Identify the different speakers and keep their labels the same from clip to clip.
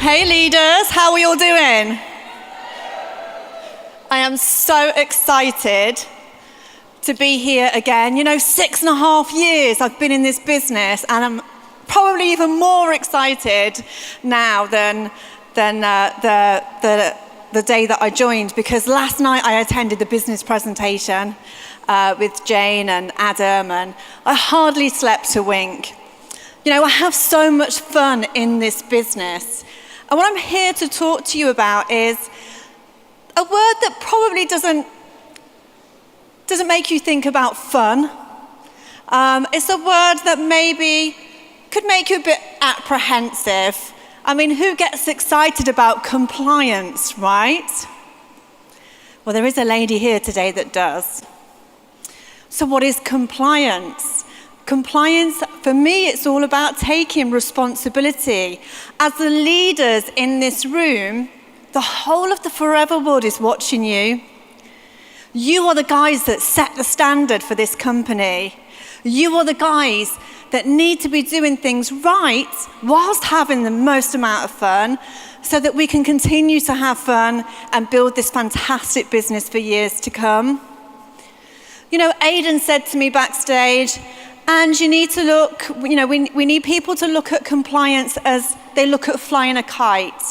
Speaker 1: Hey leaders, how are we all doing? I am so excited to be here again. 6.5 years I've been in this business, and I'm probably even more excited now than the day that I joined, because last night I attended the business presentation with Jane and Adam, and I hardly slept a wink. I have so much fun in this business. And what I'm here to talk to you about is a word that probably doesn't make you think about fun. It's a word that maybe could make you a bit apprehensive. I mean, who gets excited about compliance, right? Well, there is a lady here today that does. So what is compliance? Compliance, for me, it's all about taking responsibility. As the leaders in this room, the whole of the Forever world is watching you. You are the guys that set the standard for this company. You are the guys that need to be doing things right whilst having the most amount of fun, so that we can continue to have fun and build this fantastic business for years to come. Aidan said to me backstage, and you need to look, we need people to look at compliance as they look at flying a kite.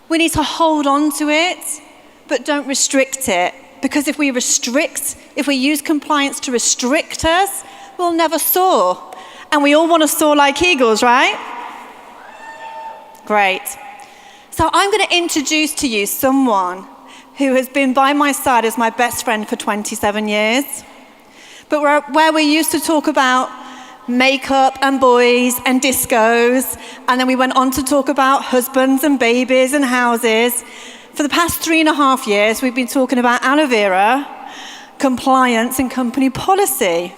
Speaker 1: We need to hold on to it, but don't restrict it. Because if we use compliance to restrict us, we'll never soar. And we all want to soar like eagles, right? Great. So I'm going to introduce to you someone who has been by my side as my best friend for 27 years. But where we used to talk about makeup and boys and discos, and then we went on to talk about husbands and babies and houses. For the past 3.5 years, we've been talking about aloe vera, compliance, and company policy.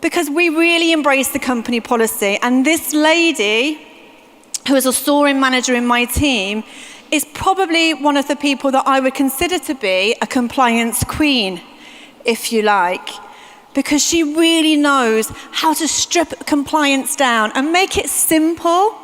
Speaker 1: Because we really embrace the company policy. And this lady, who is a soaring manager in my team, is probably one of the people that I would consider to be a compliance queen, if you like. Because she really knows how to strip compliance down and make it simple.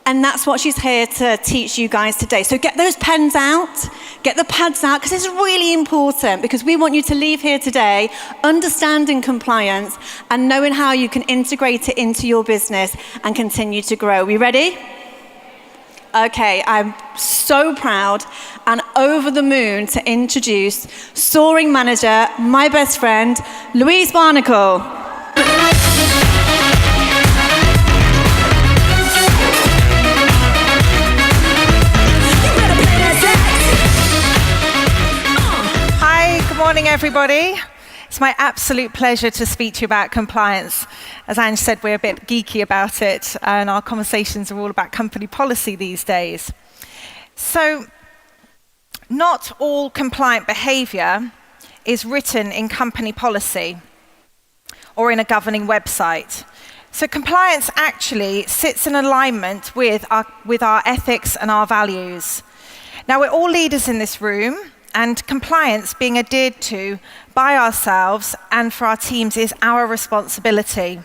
Speaker 1: And that's what she's here to teach you guys today. So get those pens out, get the pads out, because it's really important, because we want you to leave here today understanding compliance and knowing how you can integrate it into your business and continue to grow. We ready? Okay, I'm so proud and over the moon to introduce soaring manager, my best friend, Louise Barnacle.
Speaker 2: Good morning, everybody. It's my absolute pleasure to speak to you about compliance. As Ange said, we're a bit geeky about it, and our conversations are all about company policy these days. So, not all compliant behavior is written in company policy or in a governing website. So compliance actually sits in alignment with our ethics and our values. Now, we're all leaders in this room, and compliance being adhered to by ourselves and for our teams is our responsibility.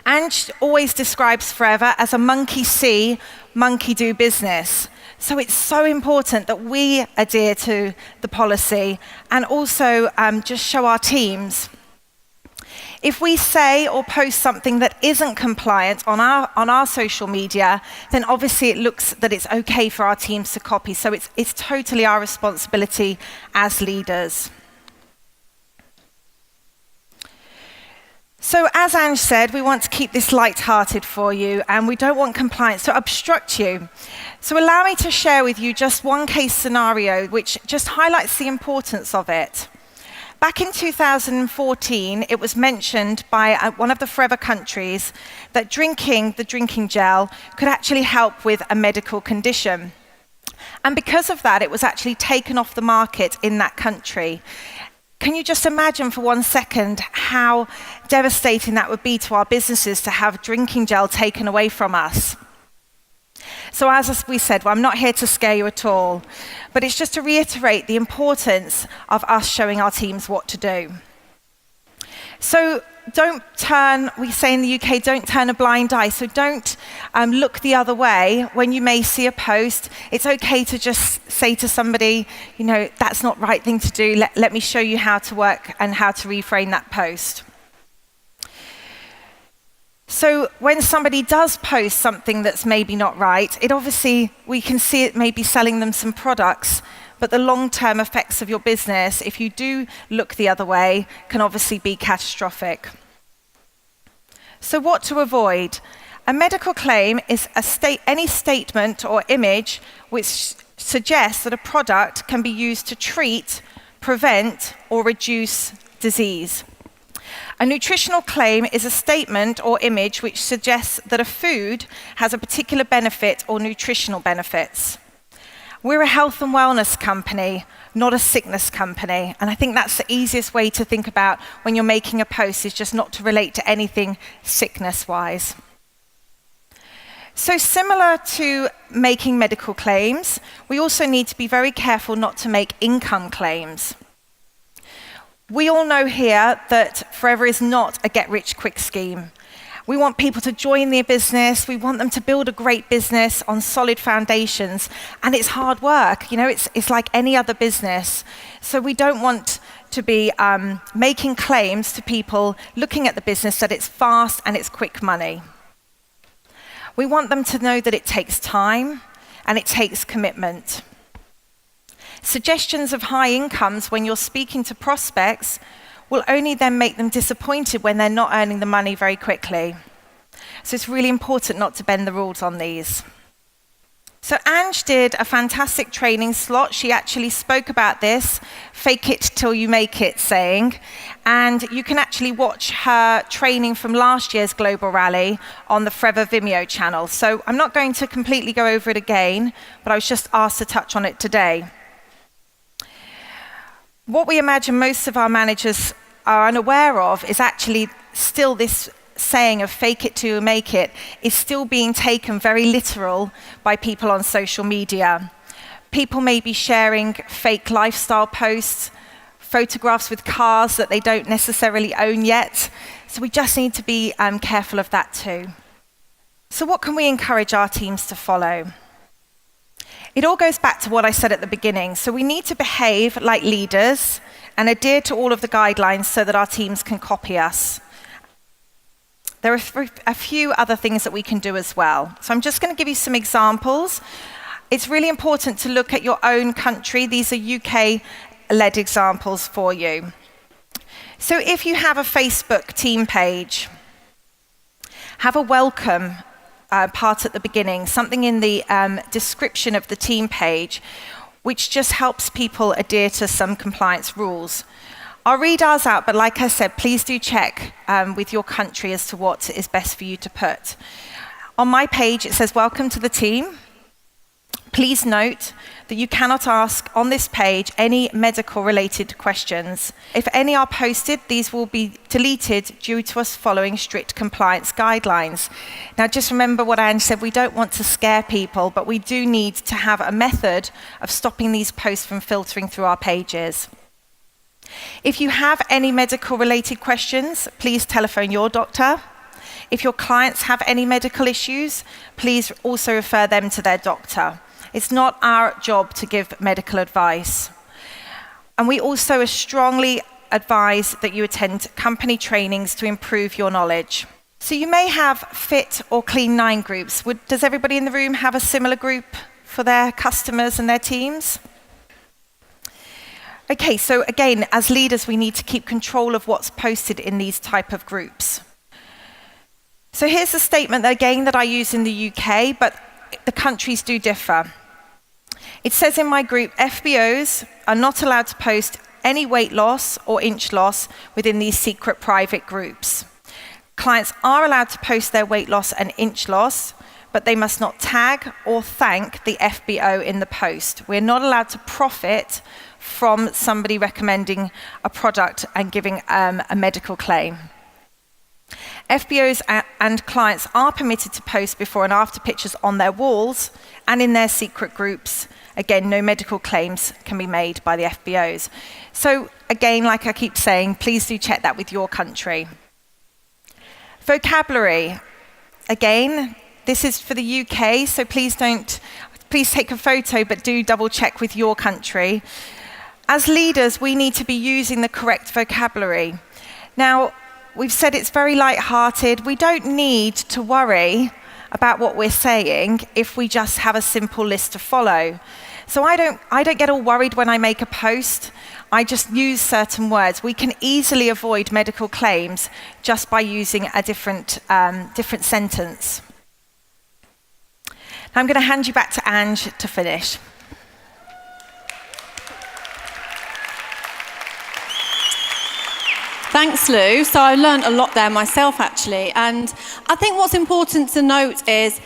Speaker 2: Ange always describes Forever as a monkey see, monkey do business. So it's so important that we adhere to the policy and also just show our teams. If we say or post something that isn't compliant on our social media, then obviously it looks that it's okay for our teams to copy. So it's totally our responsibility as leaders. So as Ange said, we want to keep this light-hearted for you, and we don't want compliance to obstruct you. So allow me to share with you just one case scenario which just highlights the importance of it. Back in 2014, it was mentioned by one of the Forever countries that drinking the drinking gel could actually help with a medical condition. And because of that, it was actually taken off the market in that country. Can you just imagine for 1 second how devastating that would be to our businesses to have drinking gel taken away from us? So as we said, well, I'm not here to scare you at all, but it's just to reiterate the importance of us showing our teams what to do. So we say in the UK, don't turn a blind eye. So don't look the other way when you may see a post. It's okay to just say to somebody, that's not the right thing to do. Let me show you how to work and how to reframe that post. So when somebody does post something that's maybe not right, we can see it maybe selling them some products, but the long-term effects of your business, if you do look the other way, can obviously be catastrophic. So what to avoid? A medical claim is any statement or image which suggests that a product can be used to treat, prevent, or reduce disease. A nutritional claim is a statement or image which suggests that a food has a particular benefit or nutritional benefits. We're a health and wellness company, not a sickness company. And I think that's the easiest way to think about when you're making a post, is just not to relate to anything sickness-wise. So similar to making medical claims, we also need to be very careful not to make income claims. We all know here that Forever is not a get-rich-quick scheme. We want people to join their business. We want them to build a great business on solid foundations. And it's hard work. It's like any other business. So we don't want to be making claims to people looking at the business that it's fast and it's quick money. We want them to know that it takes time and it takes commitment. Suggestions of high incomes when you're speaking to prospects will only then make them disappointed when they're not earning the money very quickly. So it's really important not to bend the rules on these. So Ange did a fantastic training slot. She actually spoke about this, fake it till you make it saying. And you can actually watch her training from last year's Global Rally on the Forever Vimeo channel. So I'm not going to completely go over it again, but I was just asked to touch on it today. What we imagine most of our managers are unaware of is actually still this saying of fake it till you make it is still being taken very literal by people on social media. People may be sharing fake lifestyle posts, photographs with cars that they don't necessarily own yet. So we just need to be careful of that too. So what can we encourage our teams to follow? It all goes back to what I said at the beginning. So we need to behave like leaders and adhere to all of the guidelines so that our teams can copy us. There are a few other things that we can do as well. So I'm just going to give you some examples. It's really important to look at your own country. These are UK-led examples for you. So if you have a Facebook team page, have a welcome part at the beginning, something in the description of the team page, which just helps people adhere to some compliance rules. I'll read ours out, but like I said, please do check with your country as to what is best for you to put. On my page, it says, welcome to the team. Please note that you cannot ask on this page any medical-related questions. If any are posted, these will be deleted due to us following strict compliance guidelines. Now, just remember what Ange said, we don't want to scare people, but we do need to have a method of stopping these posts from filtering through our pages. If you have any medical-related questions, please telephone your doctor. If your clients have any medical issues, please also refer them to their doctor. It's not our job to give medical advice. And we also strongly advise that you attend company trainings to improve your knowledge. So you may have fit or clean 9 groups. Does everybody in the room have a similar group for their customers and their teams? Okay, so again, as leaders, we need to keep control of what's posted in these type of groups. So here's a statement that I use in the UK, but the countries do differ. It says in my group, FBOs are not allowed to post any weight loss or inch loss within these secret private groups. Clients are allowed to post their weight loss and inch loss, but they must not tag or thank the FBO in the post. We're not allowed to profit from somebody recommending a product and giving a medical claim. FBOs and clients are permitted to post before and after pictures on their walls and in their secret groups, Again, no medical claims can be made by the FBOs. So again, like I keep saying, please do check that with your country. Vocabulary. Again, this is for the UK, so please take a photo, but do double check with your country. As leaders, we need to be using the correct vocabulary. Now, we've said it's very light-hearted. We don't need to worry about what we're saying if we just have a simple list to follow. So I don't get all worried when I make a post. I just use certain words. We can easily avoid medical claims just by using a different sentence. Now I'm going to hand you back to Ange to finish.
Speaker 1: Thanks, Lou. So I learned a lot there myself, actually. And I think what's important to note is,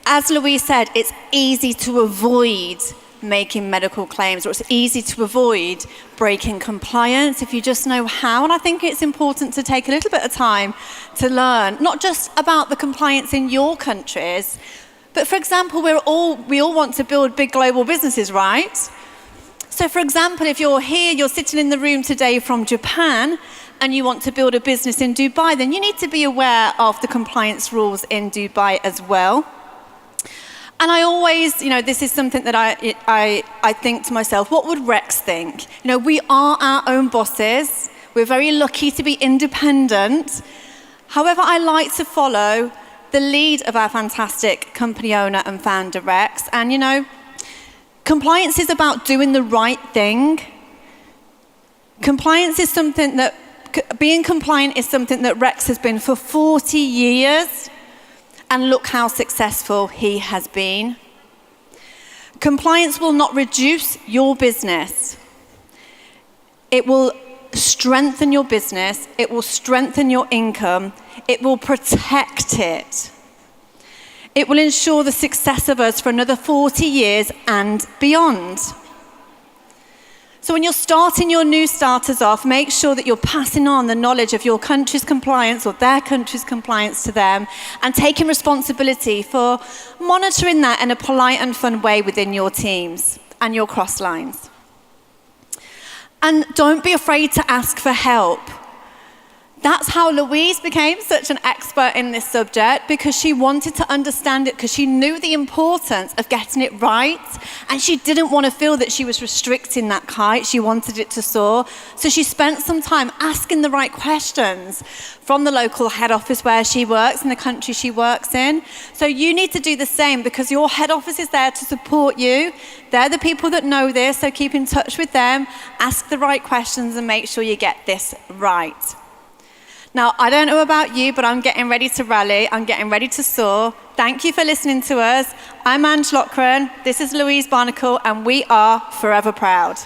Speaker 1: as Louise said, it's easy to avoid making medical claims, or it's easy to avoid breaking compliance if you just know how. And I think it's important to take a little bit of time to learn, not just about the compliance in your countries, but for example, we all want to build big global businesses, right? So for example, if you're here, you're sitting in the room today from Japan, and you want to build a business in Dubai, then you need to be aware of the compliance rules in Dubai as well. And I always, this is something that I think to myself, what would Rex think? We are our own bosses. We're very lucky to be independent. However, I like to follow the lead of our fantastic company owner and founder, Rex. And, compliance is about doing the right thing. Being compliant is something that Rex has been for 40 years. And look how successful he has been. Compliance will not reduce your business. It will strengthen your business. It will strengthen your income. It will protect it. It will ensure the success of us for another 40 years and beyond. So when you're starting your new starters off, make sure that you're passing on the knowledge of your country's compliance or their country's compliance to them, and taking responsibility for monitoring that in a polite and fun way within your teams and your cross lines. And don't be afraid to ask for help. That's how Louise became such an expert in this subject, because she wanted to understand it, because she knew the importance of getting it right, and she didn't want to feel that she was restricting that kite. She wanted it to soar. So she spent some time asking the right questions from the local head office where she works, in the country she works in. So you need to do the same, because your head office is there to support you. They're the people that know this, so keep in touch with them, ask the right questions, and make sure you get this right. Now, I don't know about you, but I'm getting ready to rally. I'm getting ready to soar. Thank you for listening to us. I'm Ange Loughran. This is Louise Barnacle, and we are forever proud.